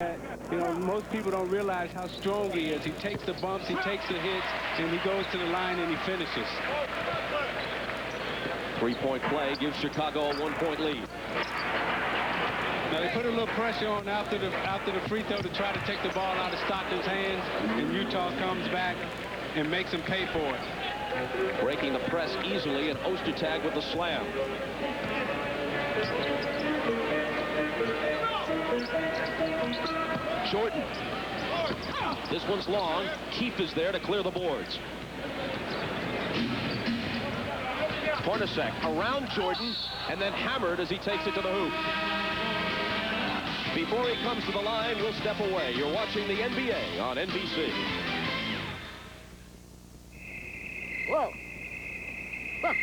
You know, most people don't realize how strong he is. He takes the bumps, he takes the hits, and he goes to the line and he finishes. 3-point play gives Chicago a 1-point lead. Now they put a little pressure on after the free throw to try to take the ball out of Stockton's hands, and Utah comes back and makes him pay for it. Breaking the press easily, and Ostertag with the slam. Jordan. This one's long. Keefe is there to clear the boards. Hornacek around Jordan and then hammered as he takes it to the hoop. Before he comes to the line, we'll step away. You're watching the NBA on NBC. Whoa. Look.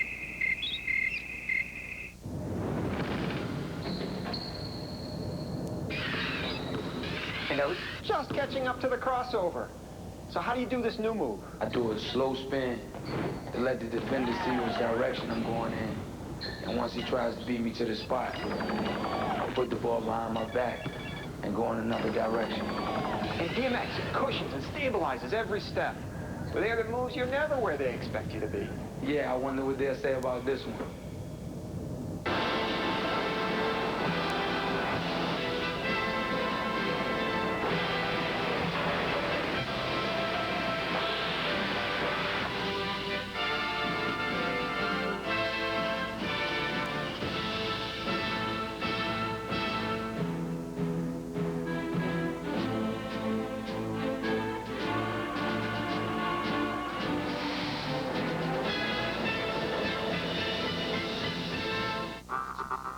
And I was just catching up to the crossover. So how do you do this new move? I do a slow spin to let the defender see which direction I'm going in. And once he tries to beat me to the spot, I put the ball behind my back and go in another direction. And DMX cushions and stabilizes every step. With the other moves, you're never where they expect you to be. Yeah, I wonder what they'll say about this one.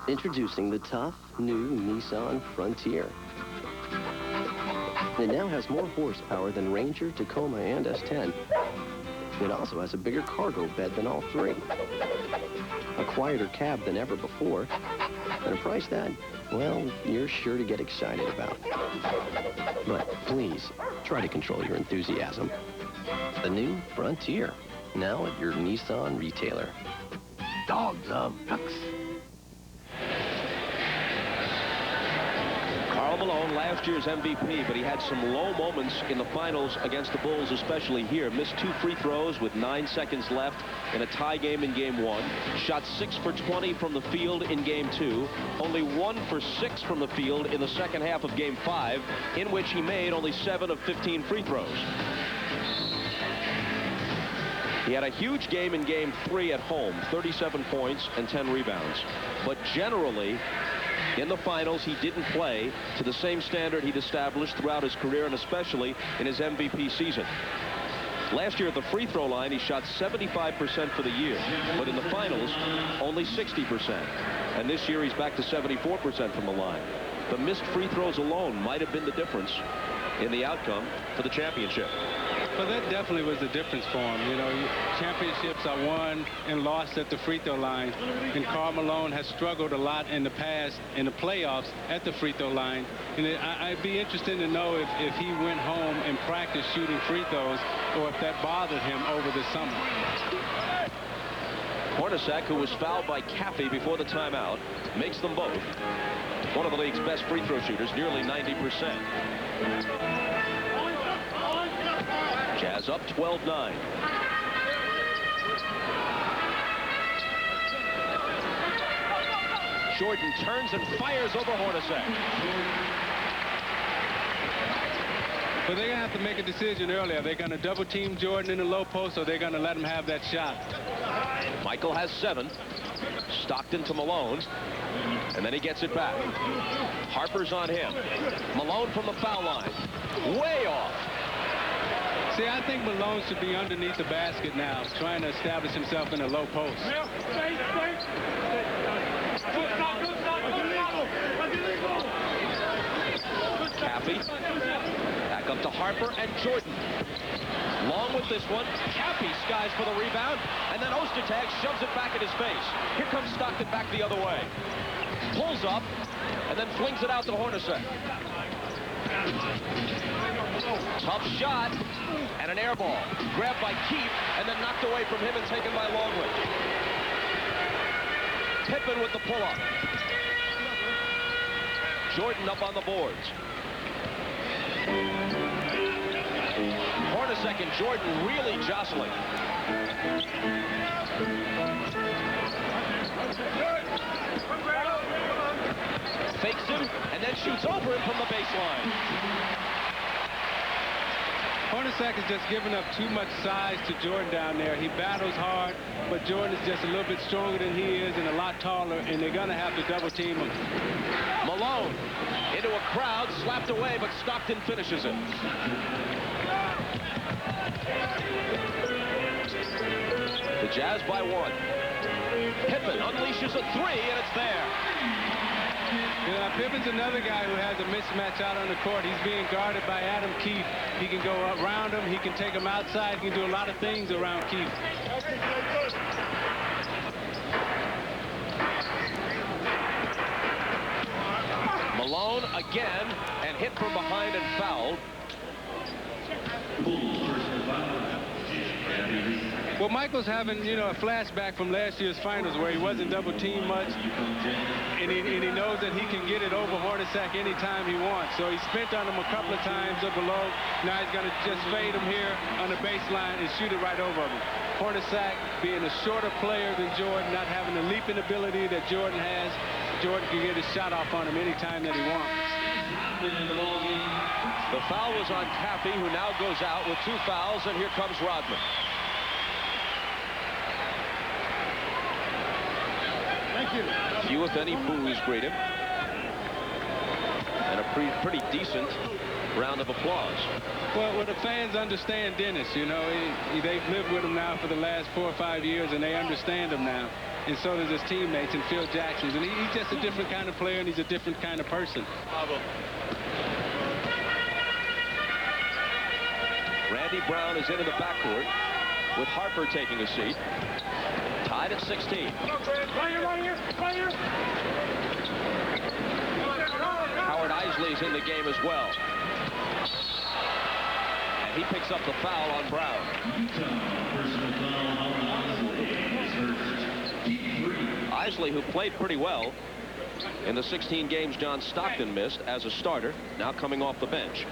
Introducing the tough, new Nissan Frontier. It now has more horsepower than Ranger, Tacoma, and S10. It also has a bigger cargo bed than all three, a quieter cab than ever before, and a price that, well, you're sure to get excited about. But please, try to control your enthusiasm. The new Frontier, now at your Nissan retailer. Dogs love ducks. Karl Malone, last year's MVP, but he had some low moments in the finals against the Bulls, especially here. Missed 2 free throws with 9 seconds left in a tie game in Game 1. Shot 6 for 20 from the field in Game 2. Only 1 for 6 from the field in the second half of Game 5, in which he made only 7 of 15 free throws. He had a huge game in Game 3 at home, 37 points and 10 rebounds. But generally, in the finals, he didn't play to the same standard he'd established throughout his career, and especially in his MVP season. Last year at the free throw line, he shot 75% for the year, but in the finals, only 60%. And this year, he's back to 74% from the line. The missed free throws alone might have been the difference in the outcome for the championship. Well, that definitely was the difference for him. You know, championships are won and lost at the free throw line. And Karl Malone has struggled a lot in the past in the playoffs at the free throw line. And I'd be interested to know if he went home and practiced shooting free throws or if that bothered him over the summer. Hornacek, who was fouled by Caffey before the timeout, makes them both. One of the league's best free throw shooters, nearly 90%. Jazz up 12-9. Jordan turns and fires over Hornacek. But they're going to have to make a decision early. Are they going to double team Jordan in the low post, or are they going to let him have that shot? Michael has 7. Stockton to Malone. And then he gets it back. Harper's on him. Malone from the foul line. Way off. See, I think Malone should be underneath the basket now, trying to establish himself in the low post. Caffey. Back up to Harper and Jordan. Long with this one. Caffey skies for the rebound. And then Ostertag shoves it back at his face. Here comes Stockton back the other way. Pulls up and then flings it out to Hornacek. Tough shot and an air ball. Grabbed by Keefe and then knocked away from him and taken by Longley. Pippen with the pull-up. Jordan up on the boards. Hornacek and Jordan really jostling. Fakes him and then shoots over him from the baseline. Hornacek is just giving up too much size to Jordan down there. He battles hard, but Jordan is just a little bit stronger than he is and a lot taller, and they're going to have to double team him. Malone into a crowd, slapped away, but Stockton finishes it. The Jazz by 1. Pippen unleashes a 3, and it's there. Yeah, Pippen's another guy who has a mismatch out on the court. He's being guarded by Adam Keefe. He can go around him. He can take him outside. He can do a lot of things around Keefe. Malone again, and hit from behind and fouled. Well, Michael's having, you know, a flashback from last year's finals where he wasn't double-teamed much, and he knows that he can get it over Hornacek anytime he wants. So he spent on him a couple of times up below. Now he's going to just fade him here on the baseline and shoot it right over him. Hornacek, being a shorter player than Jordan, not having the leaping ability that Jordan has, Jordan can get his shot off on him anytime that he wants. The foul was on Caffey, who now goes out with 2 fouls, and here comes Rodman. Few, if any, boos greet him. And a pretty decent round of applause. Well, the fans understand Dennis. You know, they've lived with him now for the last 4 or 5 years, and they understand him now. And so does his teammates and Phil Jackson. And he's just a different kind of player, and he's a different kind of person. Randy Brown is into the backcourt with Harper taking a seat. Tied at 16. Howard Eisley's in the game as well. And he picks up the foul on Brown. Eisley, who played pretty well in the 16 games John Stockton missed as a starter, now coming off the bench.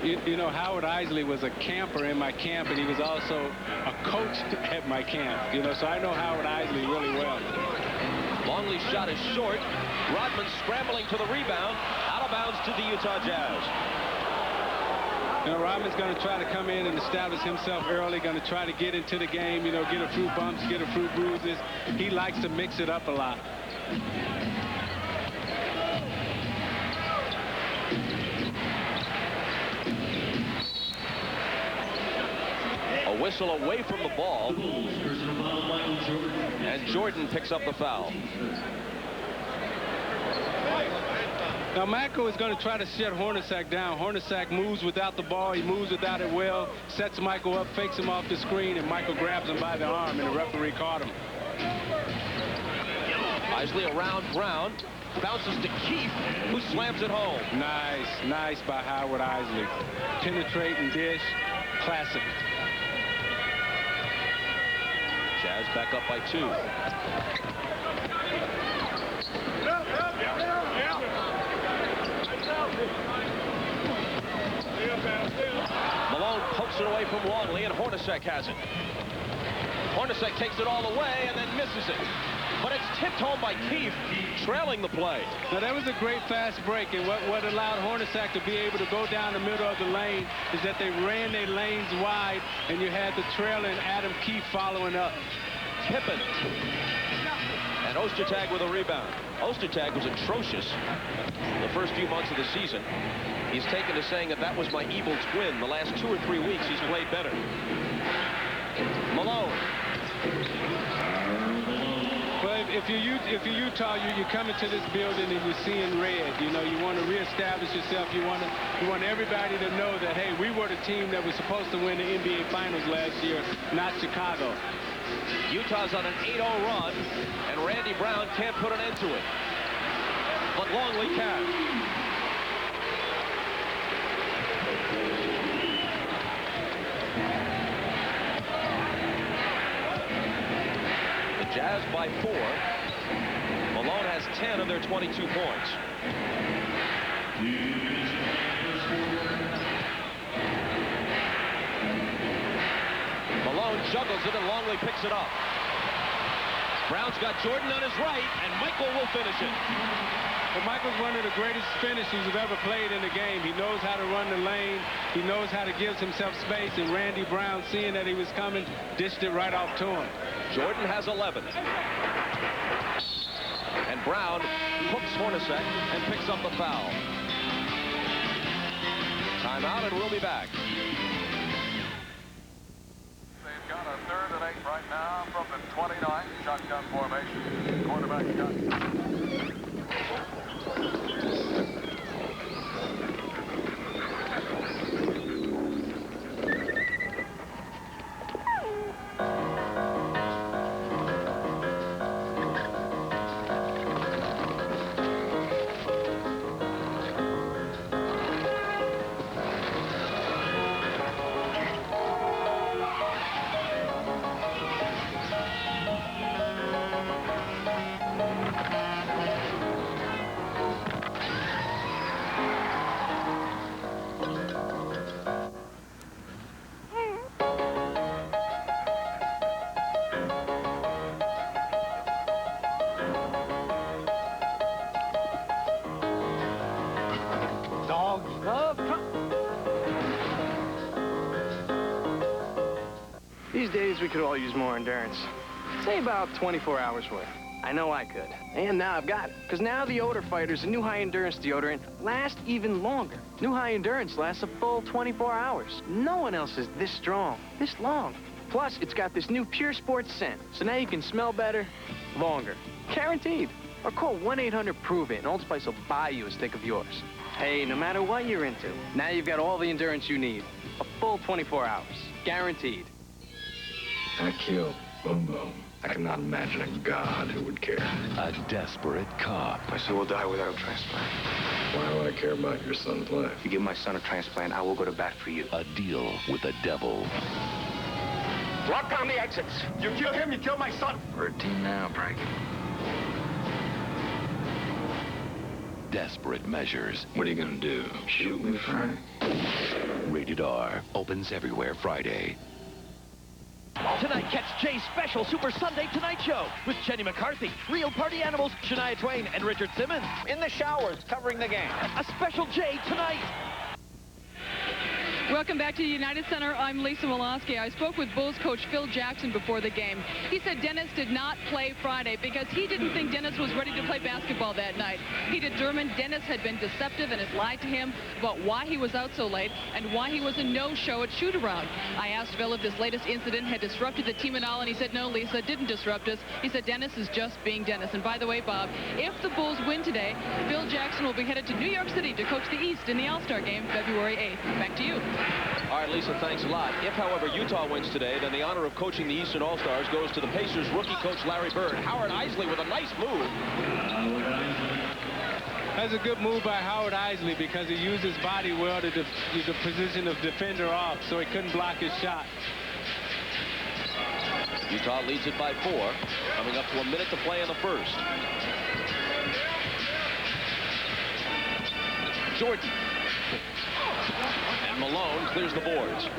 You know, Howard Eisley was a camper in my camp, and he was also a coach at my camp. You know, so I know Howard Eisley really well. Longley's shot is short. Rodman scrambling to the rebound. Out of bounds to the Utah Jazz. You know, Rodman's going to try to come in and establish himself early, going to try to get into the game, you know, get a few bumps, get a few bruises. He likes to mix it up a lot. A whistle away from the ball. And Jordan picks up the foul. Now, Michael is going to try to shut Hornacek down. Hornacek moves without the ball. He moves without it well, sets Michael up, fakes him off the screen, and Michael grabs him by the arm, and the referee caught him. Eisley around Brown. Bounces to Keefe, who slams it home. Nice by Howard Eisley. Penetrating dish. Classic. Jazz back up by 2. Malone pokes it away from Longley, and Hornacek has it. Hornacek takes it all away and then misses it. But it's tipped home by Keefe, trailing the play. Now, that was a great fast break, and what allowed Hornacek to be able to go down the middle of the lane is that they ran their lanes wide, and you had the trailing Adam Keefe following up. Pippen. And Ostertag with a rebound. Ostertag was atrocious the first few months of the season. He's taken to saying that was my evil twin. The last 2 or 3 weeks, he's played better. Malone. Well, if you're Utah, you come into this building and you're seeing red. You know, you want to reestablish yourself. You want everybody to know that, hey, we were the team that was supposed to win the NBA Finals last year, not Chicago. Utah's on an 8-0 run, and Randy Brown can't put an end to it. But Longley can. The Jazz by 4. Malone has 10 of their 22 points. juggles it, and Longley picks it up. Brown's got Jordan on his right, and Michael will finish it. But Michael's one of the greatest finishers who've ever played in the game. He knows how to run the lane. He knows how to give himself space. And Randy Brown, seeing that he was coming, dished it right off to him. Jordan has 11. And Brown hooks Hornacek and picks up the foul. Timeout, and we'll be back. They've got a 3rd and 8 right now from the 29. Shotgun formation. Quarterback shot. These days, we could all use more endurance. Say about 24 hours worth. I know I could. And now I've got it. Because now the Odor Fighter's a new high-endurance deodorant lasts even longer. New high-endurance lasts a full 24 hours. No one else is this strong, this long. Plus, it's got this new Pure Sports scent. So now you can smell better, longer. Guaranteed. Or call 1-800-PROVE-IT and Old Spice will buy you a stick of yours. Hey, no matter what you're into, now you've got all the endurance you need. A full 24 hours. Guaranteed. I killed Boom Boom. I cannot imagine a god who would care. A desperate cop. My son will die without a transplant. Why would I care about your son's life? If you give my son a transplant, I will go to bat for you. A deal with the devil. Lock down the exits. You kill him, you kill my son. We're a team now, Frank. Desperate Measures. What are you gonna do? Shoot me, Frank? Rated R. Opens everywhere Friday. Tonight, catch Jay's special Super Sunday Tonight Show with Jenny McCarthy, Real Party Animals, Shania Twain, and Richard Simmons. In the showers, covering the game. A special Jay tonight. Welcome back to the United Center. I'm Lisa Woloski. I spoke with Bulls coach Phil Jackson before the game. He said Dennis did not play Friday because he didn't think Dennis was ready to play basketball that night. He determined Dennis had been deceptive and had lied to him about why he was out so late and why he was a no-show at shoot-around. I asked Phil if this latest incident had disrupted the team at all, and he said, no, Lisa, it didn't disrupt us. He said Dennis is just being Dennis. And by the way, Bob, if the Bulls win today, Phil Jackson will be headed to New York City to coach the East in the All-Star game February 8th. Back to you. All right, Lisa, thanks a lot. If, however, Utah wins today, then the honor of coaching the Eastern All-Stars goes to the Pacers rookie coach Larry Bird. Howard Eisley with a nice move. That's a good move by Howard Eisley because he used his body well to the position of defender off, so he couldn't block his shot. Utah leads it by 4, coming up to a minute to play in the first. Jordan. And Malone clears the boards.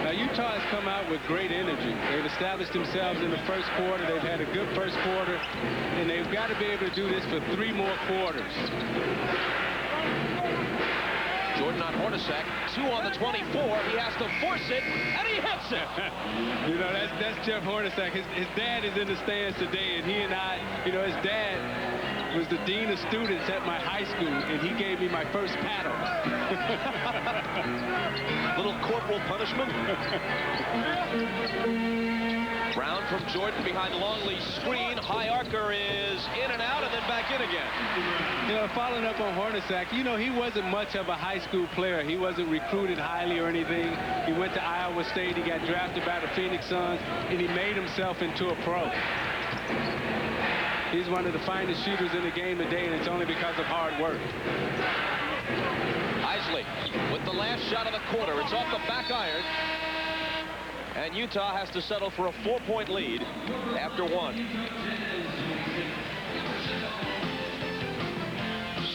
Now, Utah has come out with great energy. They've established themselves in the first quarter. They've had a good first quarter, and they've got to be able to do this for 3 more quarters. Jordan on Hornacek, 2 on the 24. He has to force it, and he hits it. You know, that's Jeff Hornacek. His dad is in the stands today, and he and I, you know, his dad was the dean of students at my high school, and he gave me my first paddle. Little corporal punishment. Brown from Jordan behind Longley's screen. High arcer is in and out and then back in again. You know, following up on Hornacek, you know, he wasn't much of a high school player. He wasn't recruited highly or anything. He went to Iowa State. He got drafted by the Phoenix Suns, and he made himself into a pro. He's one of the finest shooters in the game today, and it's only because of hard work. Eisley with the last shot of the quarter. It's off the back iron. And Utah has to settle for a 4-point lead after 1.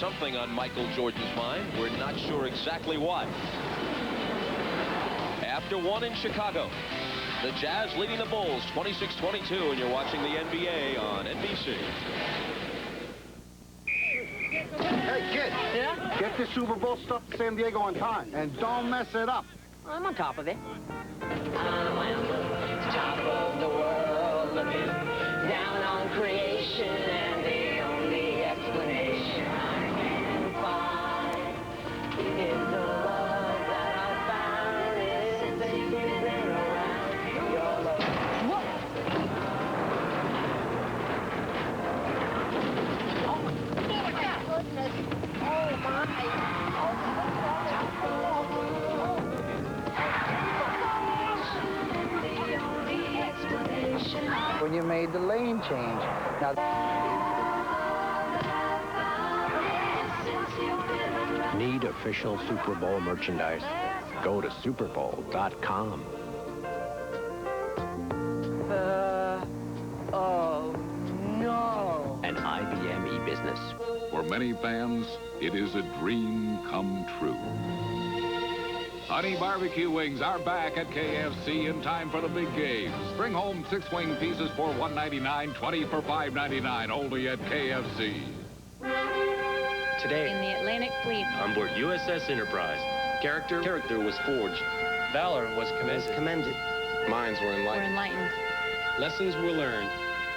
something on Michael Jordan's mind. We're not sure exactly what. After one in Chicago, the Jazz leading the Bulls 26-22, and you're watching the NBA on NBC. Hey, kid. Yeah? Get the Super Bowl stuff to San Diego on time, and don't mess it up. I'm on top of it. I'm on the top of the world, looking down on creation, and the only explanation I can find is the love that I found is basing around your love. Oh my goodness! Oh my! When you made the lane change. Now, need official Super Bowl merchandise? Go to superbowl.com. Oh no! An IBM e-business. For many fans, it is a dream come true. Honey Barbecue Wings are back at KFC in time for the big game. Bring home 6 wing pieces for $1.99, 20 for $5.99, only at KFC. Today, in the Atlantic Fleet, on board USS Enterprise, character was forged. Valor was commended. minds were enlightened. Lessons were learned.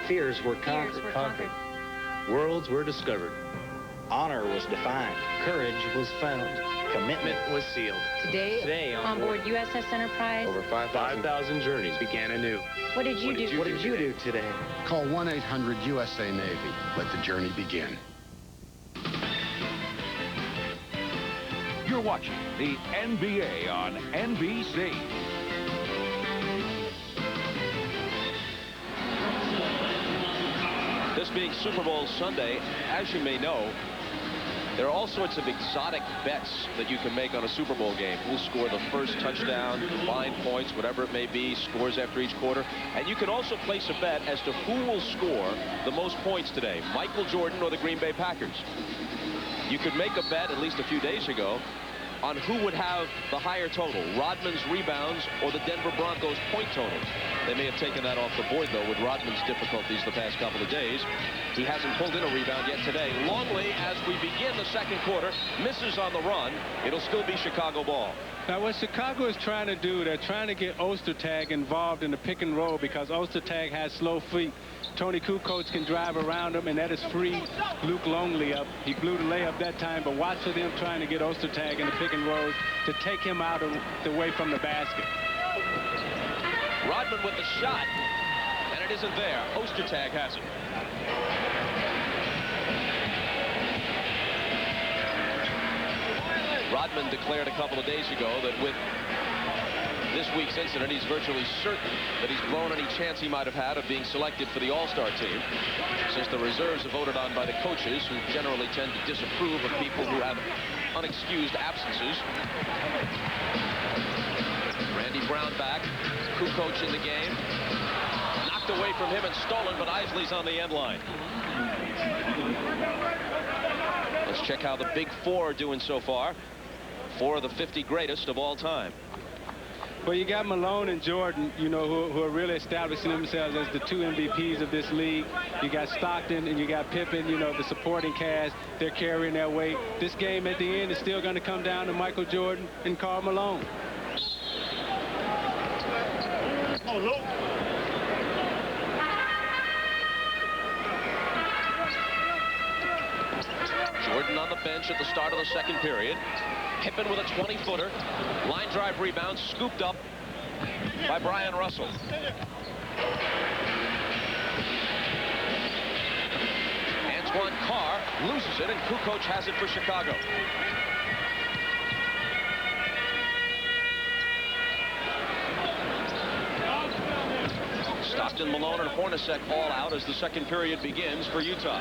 Fears were conquered. Worlds were discovered. Honor was defined. Courage was found. Commitment was sealed. Today on board USS Enterprise, over 5,000 journeys began anew. What did you do? What did you do today? Call 1-800-USA-NAVY. Let the journey begin. You're watching the NBA on NBC. This being Super Bowl Sunday, as you may know, there are all sorts of exotic bets that you can make on a Super Bowl game. Who'll score the first touchdown, combined points, whatever it may be, scores after each quarter. And you can also place a bet as to who will score the most points today, Michael Jordan or the Green Bay Packers. You could make a bet, at least a few days ago, on who would have the higher total, Rodman's rebounds or the Denver Broncos point total. They may have taken that off the board, though, with Rodman's difficulties the past couple of days. He hasn't pulled in a rebound yet today. Longley, as we begin the second quarter, misses on the run. It'll still be Chicago ball. Now, what Chicago is trying to do, they're trying to get Ostertag involved in the pick and roll because Ostertag has slow feet. Tony Kukoc can drive around him, and that has freed Luke Longley up. He blew the layup that time, but watch for them trying to get Ostertag in the pick and rolls to take him out of the way from the basket. Rodman with the shot, and it isn't there. Ostertag has it. Rodman declared a couple of days ago that with this week's incident, he's virtually certain that he's blown any chance he might have had of being selected for the All-Star team, since the reserves are voted on by the coaches, who generally tend to disapprove of people who have unexcused absences. Randy Brown back. Kukoc in the game. Knocked away from him and stolen, but Isley's on the end line. Let's check how the Big Four are doing so far. 4 of the 50 greatest of all time. Well, you got Malone and Jordan, you know, who are really establishing themselves as the 2 MVPs of this league. You got Stockton and you got Pippen, you know, the supporting cast. They're carrying their weight. This game at the end is still going to come down to Michael Jordan and Karl Malone. Oh, no. Jordan on the bench at the start of the second period. Pippen with a 20-footer. Line drive rebound, scooped up by Brian Russell. Antoine Carr loses it, and Kukoc has it for Chicago. Austin, Malone, and Hornacek all out as the second period begins for Utah.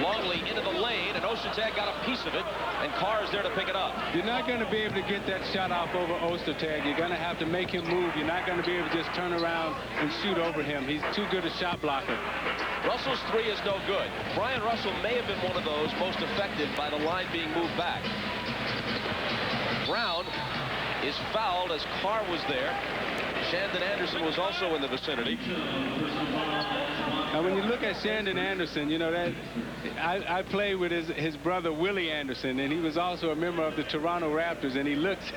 Longley into the lane, and Ostertag got a piece of it, and Carr is there to pick it up. You're not going to be able to get that shot off over Ostertag. You're going to have to make him move. You're not going to be able to just turn around and shoot over him. He's too good a shot blocker. Russell's three is no good. Brian Russell may have been one of those most affected by the line being moved back. Brown is fouled as Carr was there. Shandon Anderson was also in the vicinity. Now, when you look at Shandon Anderson, you know that I played with his brother Willie Anderson, and he was also a member of the Toronto Raptors, and he looks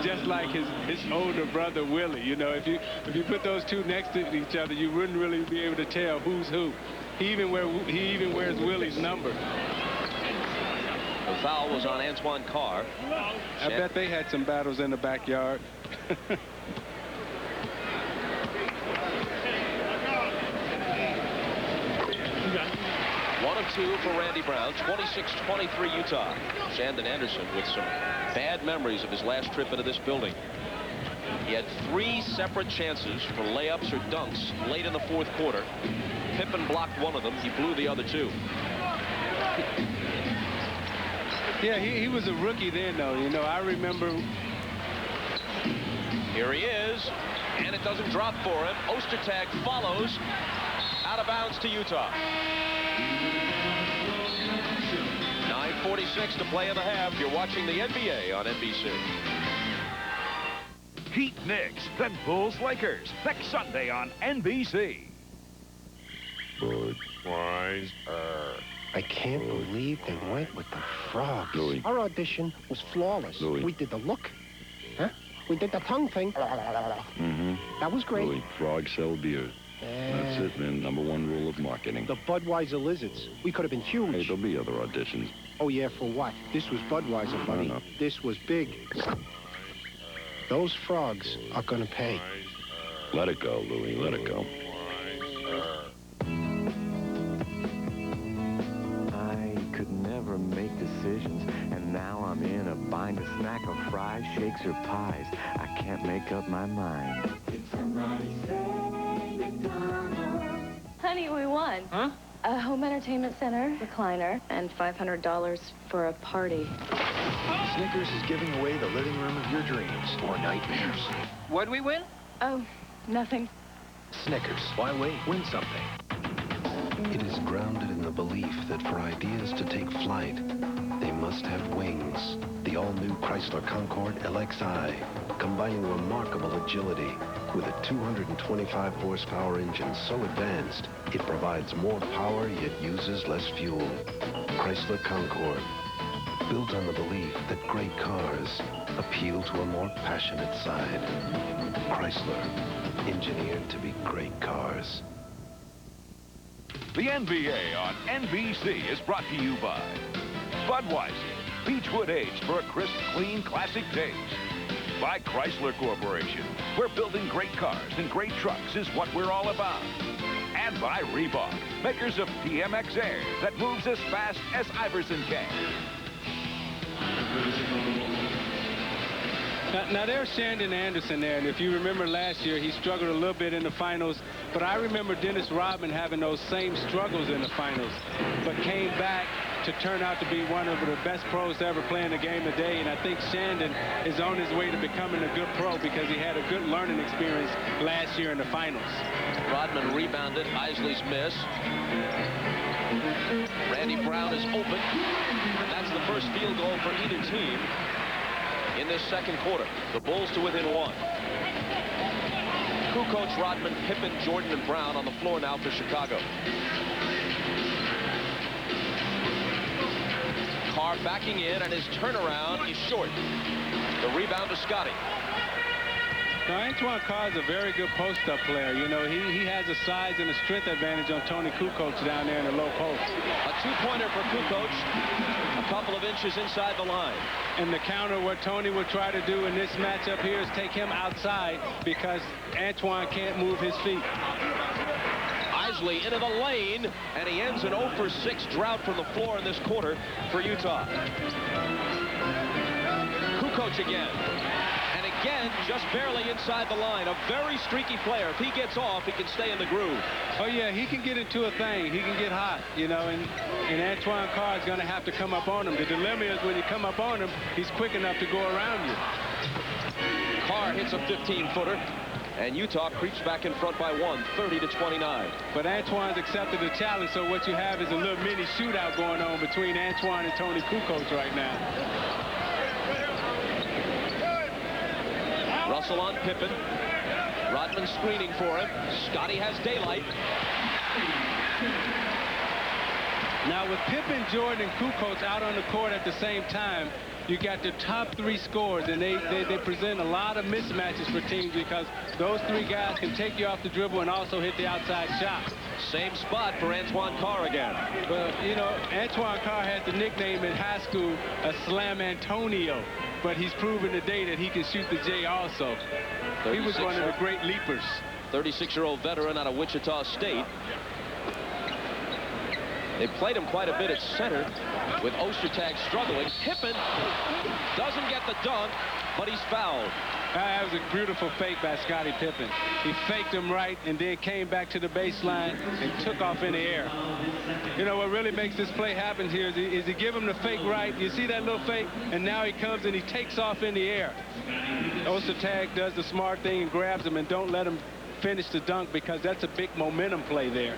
just like his older brother Willie. You know, if you put those two next to each other, you wouldn't really be able to tell who's who. He even wears Willie's number. The foul was on Antoine Carr. I bet they had some battles in the backyard. 1 of 2 for Randy Brown. 26-23 Utah. Shandon Anderson with some bad memories of his last trip into this building. He had 3 separate chances for layups or dunks late in the fourth quarter. Pippen blocked one of them. He blew the other 2. Yeah, he was a rookie then, though. You know, I remember. Here he is, and it doesn't drop for him. Ostertag follows. Out of bounds to Utah. 9:46 to play in the half. You're watching the NBA on NBC. Heat Knicks, then Bulls Lakers. Next Sunday on NBC. Budweiser. I can't believe they went with the frogs. Louis. Our audition was flawless. Louis. We did the look. Huh? We did the tongue thing. Mm-hmm. That was great. Louis, frogs sell beer. That's it, man. #1 rule of marketing. The Budweiser Lizards. We could have been huge. Hey, there'll be other auditions. Oh, yeah, for what? This was Budweiser, buddy. No. This was big. Those frogs are gonna pay. Let it go, Louis. Let it go. I could never make decisions, and now I'm in a bind, a snack of fries, shakes, or pies. I can't make up my mind. Honey, we won. Huh? A home entertainment center, recliner, and $500 for a party. Snickers is giving away the living room of your dreams or nightmares. What'd we win? Oh, nothing. Snickers. Why wait? Win something. It is grounded in the belief that for ideas to take flight, they must have wings. The all-new Chrysler Concorde LXI, combining remarkable agility with a 225 horsepower engine so advanced, it provides more power yet uses less fuel. Chrysler Concorde, built on the belief that great cars appeal to a more passionate side. Chrysler, engineered to be great cars. The NBA on NBC is brought to you by Budweiser, Beechwood aged for a crisp, clean, classic taste. By Chrysler Corporation, where building great cars and great trucks is what we're all about. And by Reebok, makers of PMX Air that moves as fast as Iverson can. Now there's Shandon Anderson there, and if you remember last year, he struggled a little bit in the finals, but I remember Dennis Rodman having those same struggles in the finals, but came back to turn out to be one of the best pros to ever play in the game today, and I think Shandon is on his way to becoming a good pro because he had a good learning experience last year in the finals. Rodman rebounded. Isley's miss. Randy Brown is open, and that's the first field goal for either team in this second quarter. The Bulls to within 1. Kukoc, Rodman, Pippen, Jordan, and Brown on the floor now for Chicago. Carr backing in, and his turnaround is short. The rebound to Scotty. Now, Antoine Carr is a very good post-up player. You know, he has a size and a strength advantage on Tony Kukoc down there in the low post. A two-pointer for Kukoc, a couple of inches inside the line. And the counter, what Tony would try to do in this matchup here is take him outside because Antoine can't move his feet. Isley into the lane, and he ends an 0 for 6 drought from the floor in this quarter for Utah. Kukoc again, and he again, just barely inside the line. A very streaky player. If he gets off, he can stay in the groove. Oh, yeah, he can get into a thing. He can get hot, you know, and Antoine Carr is going to have to come up on him. The dilemma is when you come up on him, he's quick enough to go around you. Carr hits a 15-footer. And Utah creeps back in front by 1, 30-29. But Antoine's accepted the challenge, so what you have is a little mini shootout going on between Antoine and Tony Kukoc right now. Russell on Pippen. Rodman screening for him. Scotty has daylight. Now with Pippen, Jordan, and Kukoc out on the court at the same time, you got the top 3 scorers, and they present a lot of mismatches for teams because those 3 guys can take you off the dribble and also hit the outside shot. Same spot for Antoine Carr again. Well, you know, Antoine Carr had the nickname in high school, a Slam Antonio, but he's proven today that he can shoot the J also. He was one of the great leapers. 36-year-old veteran out of Wichita State. They played him quite a bit at center with Ostertag struggling. Pippen doesn't get the dunk, but he's fouled. That was a beautiful fake by Scottie Pippen. He faked him right and then came back to the baseline and took off in the air. You know, what really makes this play happen here is he give him the fake right. You see that little fake? And now he comes and he takes off in the air. Ostertag does the smart thing and grabs him and don't let him finish the dunk because that's a big momentum play there.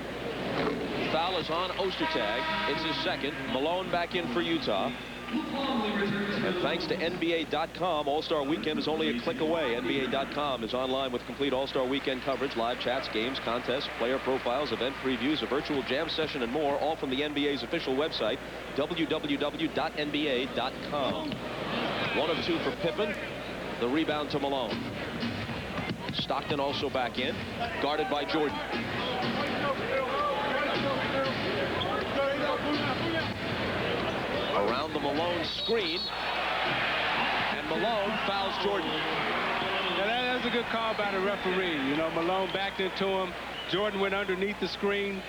Foul is on Ostertag. It's his second. Malone back in for Utah. And thanks to NBA.com, All-Star Weekend is only a click away. NBA.com is online with complete All-Star Weekend coverage, live chats, games, contests, player profiles, event previews, a virtual jam session, and more, all from the NBA's official website, www.nba.com. 1 of 2 for Pippen. The rebound to Malone. Stockton also back in, guarded by Jordan. Around the Malone screen, and Malone fouls Jordan. Yeah, that was a good call by the referee. You know, Malone backed into him. Jordan went underneath the screen,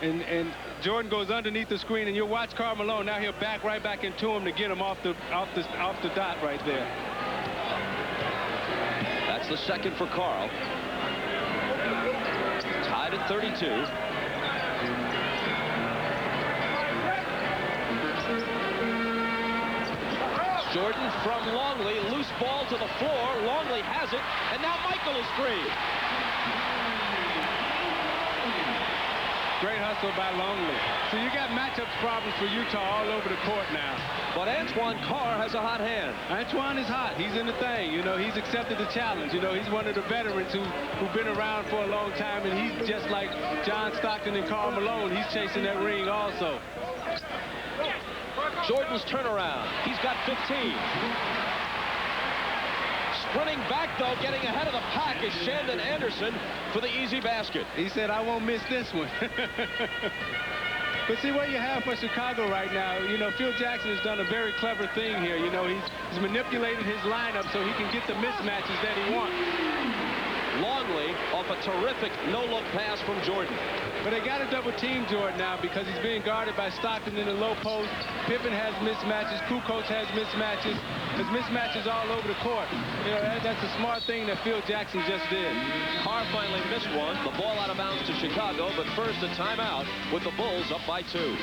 and Jordan goes underneath the screen, and you'll watch Karl Malone. Now he'll back right back into him to get him off the dot right there. That's the second for Karl. Tied at 32. Jordan from Longley, loose ball to the floor. Longley has it, and now Michael is free. Great hustle by Longley. So you got matchup problems for Utah all over the court now. But Antoine Carr has a hot hand. Antoine is hot. He's in the thing. You know, he's accepted the challenge. You know, he's one of the veterans who've been around for a long time, and he's just like John Stockton and Karl Malone. He's chasing that ring also. Jordan's turnaround. He's got 15. Sprinting back, though, getting ahead of the pack is Shandon Anderson for the easy basket. He said, I won't miss this one. But see what you have for Chicago right now. You know, Phil Jackson has done a very clever thing here. You know, he's manipulated his lineup so he can get the mismatches that he wants. Longley off a terrific no-look pass from Jordan. But they got to double-team Jordan now because he's being guarded by Stockton in the low post. Pippen has mismatches. Kukoc has mismatches. There's mismatches all over the court. You know, that's a smart thing that Phil Jackson just did. Carr finally missed one. The ball out of bounds to Chicago, but first a timeout with the Bulls up by 2.